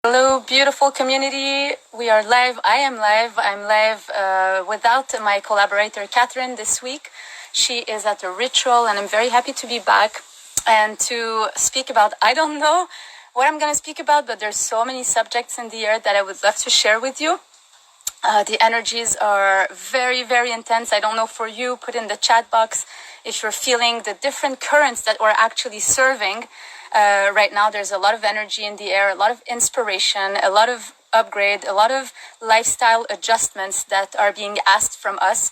Hello, beautiful community. We are live. I am live. I'm live without my collaborator, Catherine, this week. She is at a ritual, and I'm very happy to be back and to speak about, I don't know what I'm going to speak about, but there's so many subjects in the air that I would love to share with you. The energies are very, very intense. I don't know for you, put in the chat box if you're feeling the different currents that we're actually serving. Right now, there's a lot of energy in the air, a lot of inspiration, a lot of upgrade, a lot of lifestyle adjustments that are being asked from us.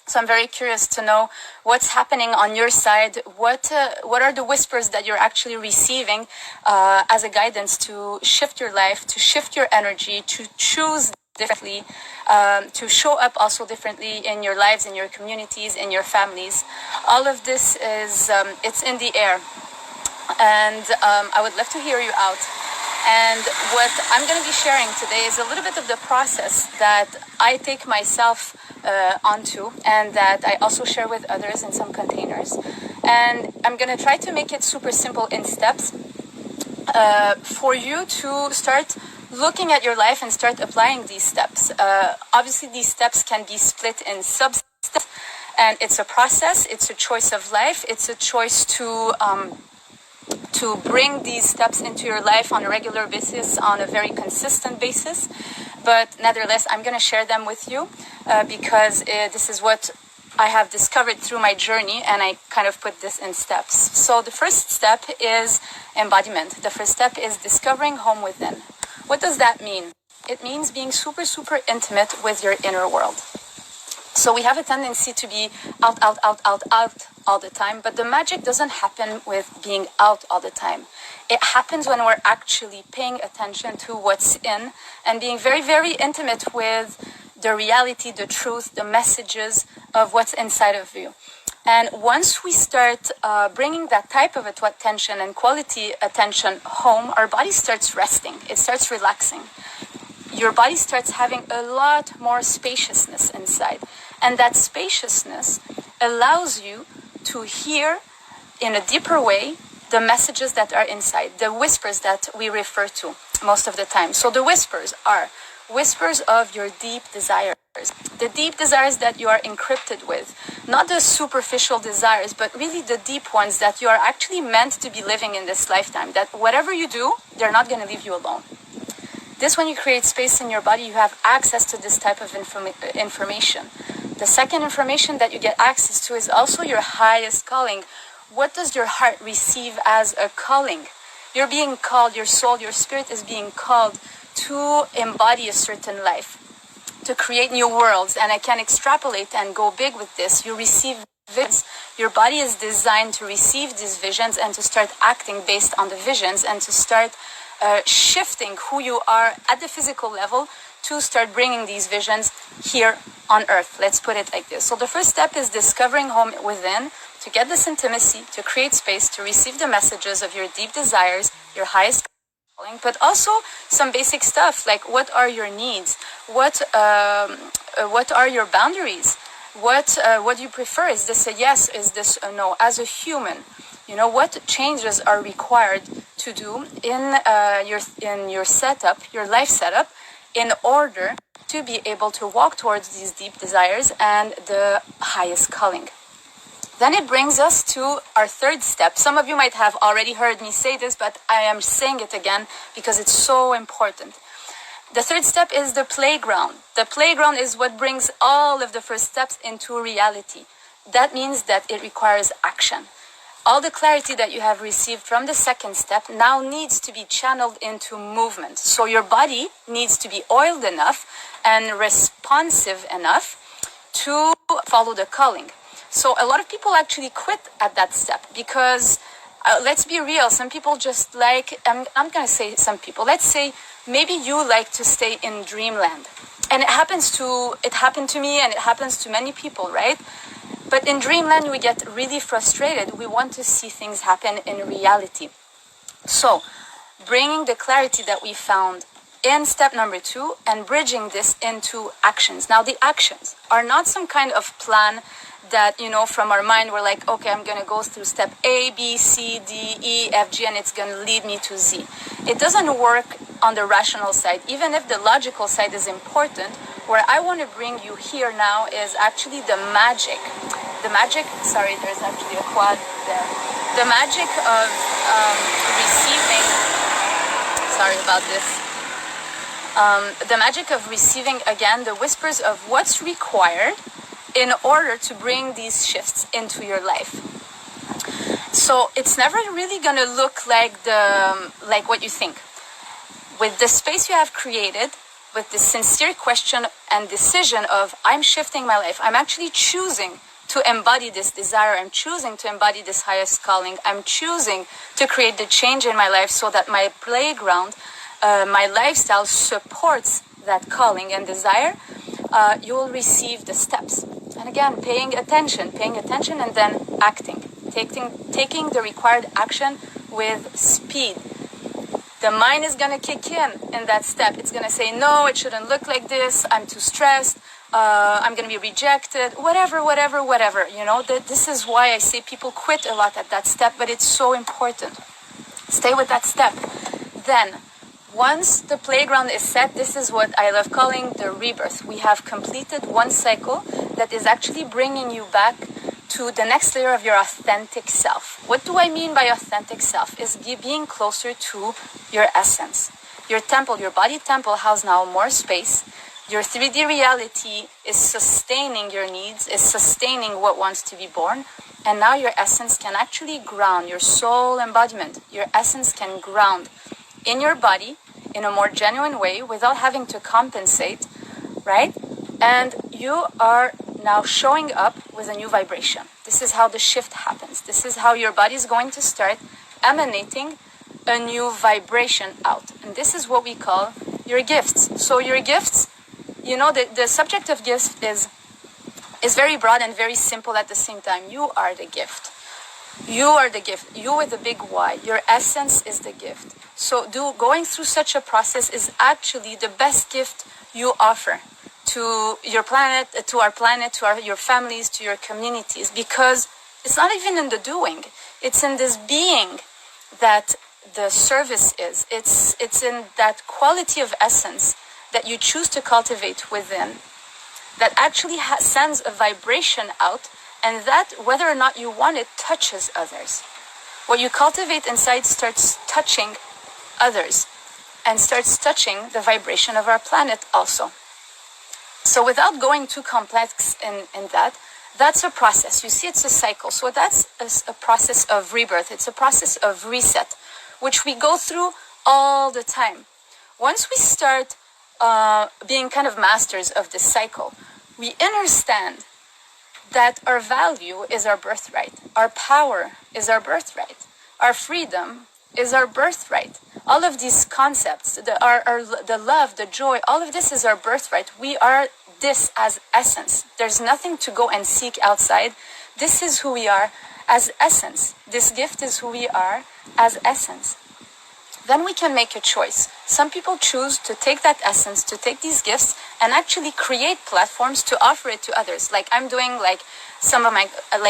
So I'm very curious to know what's happening on your side. What are the whispers that you're actually receiving as a guidance to shift your life, to shift your energy, to choose differently, to show up also differently in your lives, in your communities, in your families. All of this is, it's in the air. And I would love to hear you out. And what I'm going to be sharing today is a little bit of the process that I take myself onto, and that I also share with others in some containers. And I'm going to try to make it super simple in steps for you to start looking at your life and start applying these steps. Obviously, these steps can be split in sub-steps, and it's a process, it's a choice of life, it's a choice to bring these steps into your life on a regular basis, on a very consistent basis. But nevertheless, I'm going to share them with you because this is what I have discovered through my journey, and I kind of put this in steps. So the first step is embodiment. The first step is discovering home within. What does that mean? It means being super, super intimate with your inner world. So we have a tendency to be out all the time, but the magic doesn't happen with being out all the time. It happens when we're actually paying attention to what's in and being very, very intimate with the reality, the truth, the messages of what's inside of you. And once we start bringing that type of attention and quality attention home, our body starts resting. It starts relaxing. Your body starts having a lot more spaciousness inside. And that spaciousness allows you to hear in a deeper way the messages that are inside, the whispers that we refer to most of the time. So the whispers are whispers of your deep desires, the deep desires that you are encrypted with, not the superficial desires, but really the deep ones that you are actually meant to be living in this lifetime, that whatever you do, they're not going to leave you alone. This, when you create space in your body, you have access to this type of information. The second information that you get access to is also your highest calling. What does your heart receive as a calling? You're being called, your soul, your spirit is being called to embody a certain life, to create new worlds. And I can extrapolate and go big with this. You receive visions. Your body is designed to receive these visions and to start acting based on the visions and to start shifting who you are at the physical level to start bringing these visions here on earth. Let's put it like this. So the first step is discovering home within, to get this intimacy, to create space, to receive the messages of your deep desires, your highest calling, but also some basic stuff like what are your needs? What are your boundaries? What do you prefer? Is this a yes? Is this a no? As a human, you know, what changes are required to do in your setup, your life setup, in order to be able to walk towards these deep desires and the highest calling. Then it brings us to our third step. Some of you might have already heard me say this, but I am saying it again because it's so important. The third step is the playground. The playground is what brings all of the first steps into reality. That means that it requires action. All the clarity that you have received from the second step now needs to be channeled into movement. So your body needs to be oiled enough and responsive enough to follow the calling. So a lot of people actually quit at that step because, let's be real, some people just like, I'm going to say some people, let's say maybe you like to stay in dreamland. And it happened to me and it happens to many people, right? But in dreamland, we get really frustrated. We want to see things happen in reality. So, bringing the clarity that we found in step number 2 and bridging this into actions. Now, the actions are not some kind of plan that, you know, from our mind, we're like, okay, I'm going to go through step A, B, C, D, E, F, G, and it's going to lead me to Z. It doesn't work on the rational side, even if the logical side is important. Where I want to bring you here now is actually the magic. The magic, sorry, there's actually a quad there. The magic of receiving, sorry about this. The magic of receiving, again, the whispers of what's required in order to bring these shifts into your life. So it's never really going to look like what you think. With the space you have created, with the sincere question and decision of I'm shifting my life, I'm actually choosing to embody this desire, I'm choosing to embody this highest calling, I'm choosing to create the change in my life so that my playground, my lifestyle supports that calling and desire, you will receive the steps. And again, paying attention and then acting, taking the required action with speed. The mind is going to kick in that step. It's going to say, no, it shouldn't look like this. I'm too stressed. I'm going to be rejected. Whatever. You know, this is why I say people quit a lot at that step, but it's so important. Stay with that step. Then, once the playground is set, this is what I love calling the rebirth. We have completed one cycle that is actually bringing you back to the next layer of your authentic self. What do I mean by authentic self? Is being closer to your essence. Your temple, your body temple has now more space. Your 3D reality is sustaining your needs, is sustaining what wants to be born. And now your essence can actually ground, your soul embodiment. Your essence can ground in your body in a more genuine way without having to compensate, right? And you are now showing up with a new vibration. This is how the shift happens. This is how your body is going to start emanating a new vibration out. And this is what we call your gifts. So your gifts, you know, the subject of gifts is very broad and very simple at the same time. You are the gift. You are the gift. You with a big Y. Your essence is the gift. So going through such a process is actually the best gift you offer to your planet, to our planet, to your families, to your communities, because it's not even in the doing. It's in this being that the service is. It's in that quality of essence that you choose to cultivate within that actually sends a vibration out, and that, whether or not you want it, touches others. What you cultivate inside starts touching others and starts touching the vibration of our planet also. So without going too complex in that, that's a process. You see, it's a cycle. So that's a process of rebirth. It's a process of reset, which we go through all the time. Once we start being kind of masters of this cycle, we understand that our value is our birthright. Our power is our birthright. Our freedom is our birthright. All of these concepts, the love, the joy, all of this is our birthright. We are this as essence. There's nothing to go and seek outside. This is who we are as essence. This gift is who we are as essence. Then we can make a choice. Some people choose to take that essence, to take these gifts, and actually create platforms to offer it to others. Like I'm doing, like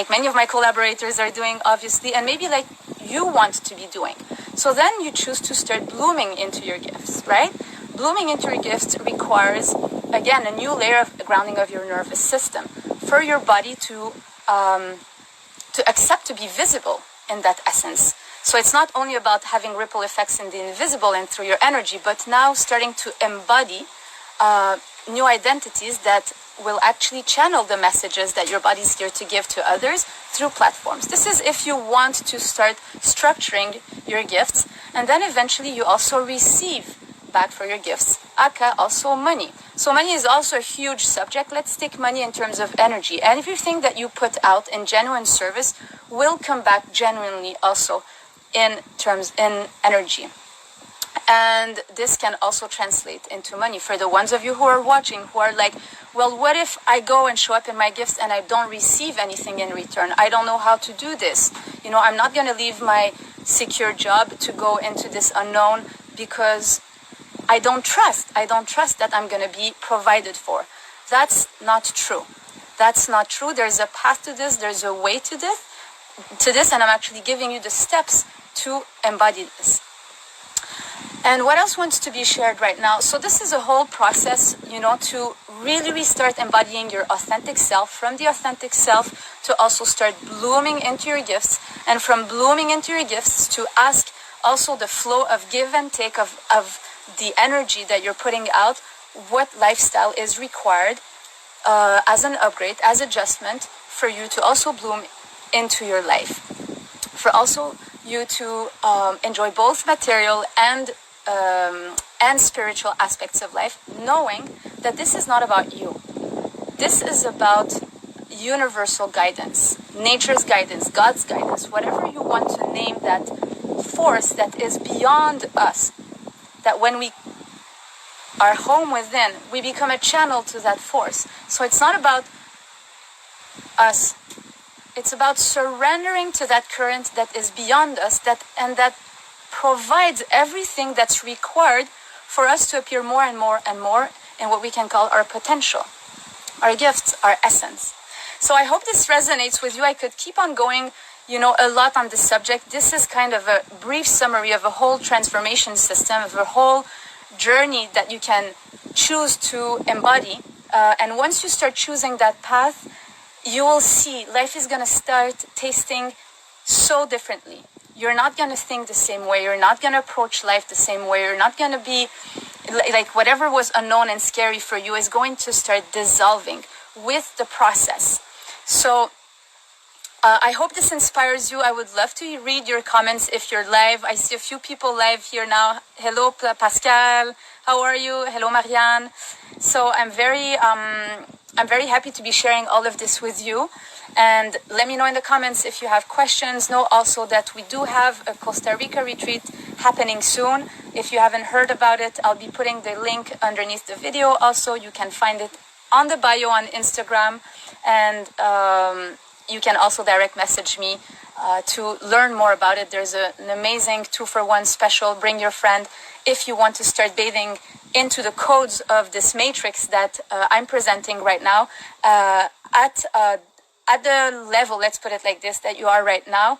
many of my collaborators are doing, obviously, and maybe like you want to be doing. So then you choose to start blooming into your gifts, right? Blooming into your gifts requires, again, a new layer of grounding of your nervous system for your body to accept to be visible in that essence. So it's not only about having ripple effects in the invisible and through your energy, but now starting to embody new identities that will actually channel the messages that your body's here to give to others through platforms. This is if you want to start structuring your gifts, and then eventually you also receive back for your gifts. Aka, also money. So money is also a huge subject. Let's take money in terms of energy. And everything that you put out in genuine service will come back genuinely also in energy. And this can also translate into money. For the ones of you who are watching, who are like, well, what if I go and show up in my gifts and I don't receive anything in return? I don't know how to do this. You know, I'm not going to leave my secure job to go into this unknown because I don't trust that I'm going to be provided for. That's not true. That's not true. There's a path to this. There's a way to this, and I'm actually giving you the steps to embody this. And what else wants to be shared right now? So this is a whole process, you know, to really restart embodying your authentic self, from the authentic self to also start blooming into your gifts, and from blooming into your gifts to ask also the flow of give and take of the energy that you're putting out, what lifestyle is required as an upgrade, as adjustment for you to also bloom into your life, for also you to enjoy both material and spiritual aspects of life, knowing that this is not about you. This is about universal guidance, nature's guidance, God's guidance, whatever you want to name that force that is beyond us, that when we are home within, we become a channel to that force. So it's not about us. It's about surrendering to that current that is beyond us, that provides everything that's required for us to appear more and more and more in what we can call our potential, our gifts, our essence. So I hope this resonates with you. I could keep on going, you know, a lot on this subject. This is kind of a brief summary of a whole transformation system, of a whole journey that you can choose to embody. And once you start choosing that path, you will see life is going to start tasting so differently. You're not going to think the same way. You're not going to approach life the same way. You're not going to be like whatever was unknown and scary for you is going to start dissolving with the process. So I hope this inspires you. I would love to read your comments if you're live. I see a few people live here now. Hello, Pascal. How are you? Hello, Marianne. So I'm very happy to be sharing all of this with you. And let me know in the comments if you have questions. Know also that we do have a Costa Rica retreat happening soon. If you haven't heard about it, I'll be putting the link underneath the video. Also, you can find it on the bio on Instagram. And you can also direct message me to learn more about it. There's an amazing 2-for-1 special. Bring your friend if you want to start bathing into the codes of this matrix that I'm presenting right now at the level, let's put it like this, that you are right now,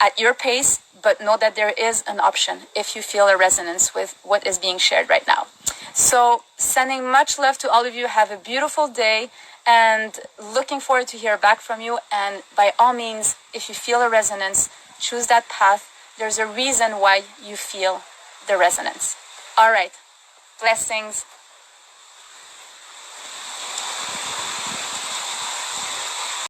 at your pace, but know that there is an option if you feel a resonance with what is being shared right now. So sending much love to all of you. Have a beautiful day and looking forward to hear back from you. And by all means, if you feel a resonance, choose that path. There's a reason why you feel the resonance. All right. Blessings.